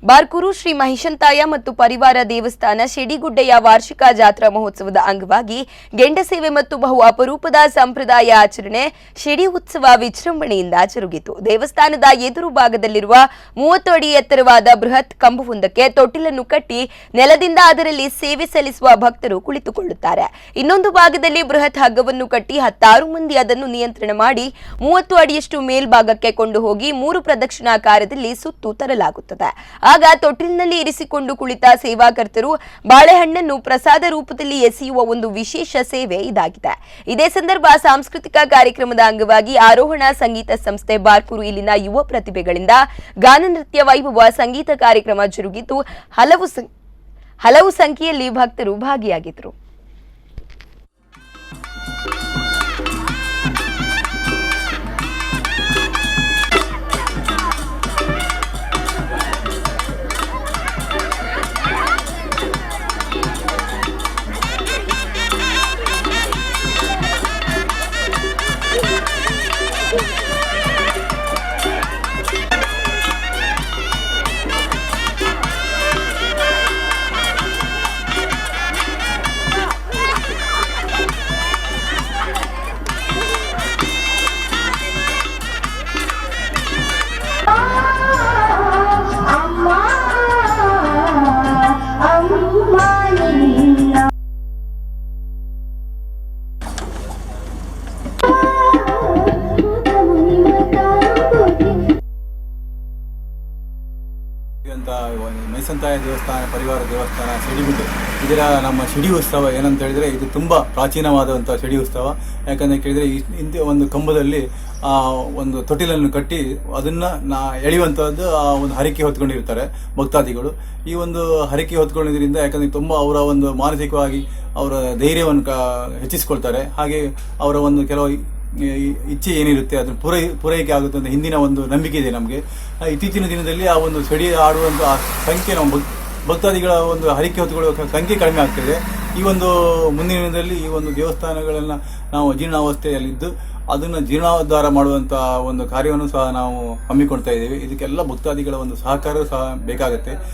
ಬಾರ್ಕೂರು ಶ್ರೀ ಮಹಿಷಂತಾಯ ಮತ್ತು ಪರಿವಾರ ದೇವಸ್ಥಾನ ಶಿಡಿಗುಡ್ಡೆಯ ವಾರ್ಷಿಕ ಜಾತ್ರಾ ಮಹೋತ್ಸವದ ಅಂಗವಾಗಿ ಗೆಂಡ ಸೇವೆ ಮತ್ತು ಬಹು ಅಪರೂಪದ ಸಂಪ್ರದಾಯ ಆಚರಣೆ ಶಿಡಿ ಉತ್ಸವ ವಿಜೃಂಭಣೆಯಿಂದ ಜರುಗಿತು. ದೇವಸ್ಥಾನದ ಎದುರು ಭಾಗದಲ್ಲಿರುವ 30 ಅಡಿ ಎತ್ತರವಾದ ಬೃಹತ್ ಕಂಬವೊಂದಕ್ಕೆ ತೊಟ್ಟಿಲನ್ನು ಕಟ್ಟಿ ನೆಲದಿಂದ ಅದರಲ್ಲಿ ಸೇವೆ ಸಲ್ಲಿಸುವ ಭಕ್ತರು ಕುಳಿತುಕೊಳ್ಳುತ್ತಾರೆ. ಇನ್ನೊಂದು ಭಾಗದಲ್ಲಿ ಬೃಹತ್ ಹಗ್ಗವನ್ನು ಕಟ್ಟಿ 16 ಮಂದಿ ಅದನ್ನು ನಿಯಂತ್ರಣ ಮಾಡಿ 30 ಅಡಿಯಷ್ಟು ಮೇಲ್ಭಾಗಕ್ಕೆ ಕೊಂಡು ಹೋಗಿ 3 ಪ್ರದಕ್ಷಿಣಾಕಾರದಲ್ಲಿ ಸುತ್ತು ತರಲಾಗುತ್ತದೆ. ಆಗ ತೊಟ್ಟಿಲಿನಲ್ಲಿ ಇರಿಸಿಕೊಂಡು ಕುಳಿತ ಸೇವಾಕರ್ತರು ಬಾಳೆಹಣ್ಣನ್ನು ಪ್ರಸಾದ ರೂಪದಲ್ಲಿ ಎಸೆಯುವ ಒಂದು ವಿಶೇಷ ಸೇವೆ ಇದಾಗಿದೆ. ಇದೇ ಸಂದರ್ಭ ಸಾಂಸ್ಕೃತಿಕ ಕಾರ್ಯಕ್ರಮದ ಅಂಗವಾಗಿ ಆರೋಹಣ ಸಂಗೀತ ಸಂಸ್ಥೆ ಬಾರ್ಕೂರು ಇಲ್ಲಿನ ಯುವ ಪ್ರತಿಭೆಗಳಿಂದ ಗಾನ ನೃತ್ಯ ವೈಭವ ಸಂಗೀತ ಕಾರ್ಯಕ್ರಮ ಜರುಗಿದ್ದು ಹಲವು ಸಂಖ್ಯೆಯಲ್ಲಿ ಭಕ್ತರು ಭಾಗಿಯಾಗಿದ್ದರು. ಮಹಿಷಂತಾಯ ದೇವಸ್ಥಾನ ಪರಿವಾರ ದೇವಸ್ಥಾನ ಶಿಡಿಗುಡ್ಡೆ ಇದರ ನಮ್ಮ ಶಿಡಿ ಉತ್ಸವ ಏನಂತ ಹೇಳಿದ್ರೆ ಇದು ತುಂಬ ಪ್ರಾಚೀನವಾದಂಥ ಶಿಡಿ ಉತ್ಸವ. ಯಾಕಂದರೆ ಕೇಳಿದರೆ ಇಂಥ ಒಂದು ಕಂಬದಲ್ಲಿ ಒಂದು ತೊಟ್ಟಿಲನ್ನು ಕಟ್ಟಿ ಅದನ್ನು ಎಳೆಯುವಂಥದ್ದು ಒಂದು ಹರಕೆ ಹೊತ್ಕೊಂಡಿರ್ತಾರೆ ಭಕ್ತಾದಿಗಳು. ಈ ಒಂದು ಹರಕೆ ಹೊತ್ಕೊಂಡಿದ್ದರಿಂದ ಯಾಕಂದರೆ ತುಂಬ ಅವರ ಒಂದು ಮಾನಸಿಕವಾಗಿ ಅವರ ಧೈರ್ಯವನ್ನು ಹೆಚ್ಚಿಸ್ಕೊಳ್ತಾರೆ. ಹಾಗೆ ಅವರ ಒಂದು ಕೆಲವು ಇಚ್ಛೆ ಏನಿರುತ್ತೆ ಅದನ್ನು ಪೂರೈಕೆ ಆಗುತ್ತೆ ಅಂತ ಹಿಂದಿನ ಒಂದು ನಂಬಿಕೆ ಇದೆ ನಮಗೆ. ಇತ್ತೀಚಿನ ದಿನದಲ್ಲಿ ಆ ಒಂದು ಸಡಿ ಆಡುವಂಥ ಸಂಖ್ಯೆ ನಮ್ಮ ಭಕ್ತಾದಿಗಳ ಒಂದು ಹರಕೆ ಹೊತ್ತುಕೊಳ್ಳುವ ಸಂಖ್ಯೆ ಕಡಿಮೆ ಆಗ್ತಿದೆ. ಈ ಒಂದು ಮುಂದಿನ ದಿನದಲ್ಲಿ ಈ ಒಂದು ದೇವಸ್ಥಾನಗಳನ್ನು ನಾವು ಜೀರ್ಣಾವಸ್ಥೆಯಲ್ಲಿದ್ದು ಅದನ್ನು ಜೀರ್ಣೋದ್ಧಾರ ಮಾಡುವಂಥ ಒಂದು ಕಾರ್ಯವನ್ನು ಸಹ ನಾವು ಹಮ್ಮಿಕೊಳ್ತಾ ಇದ್ದೇವೆ. ಇದಕ್ಕೆಲ್ಲ ಭಕ್ತಾದಿಗಳ ಒಂದು ಸಹಕಾರ ಸಹ ಬೇಕಾಗುತ್ತೆ.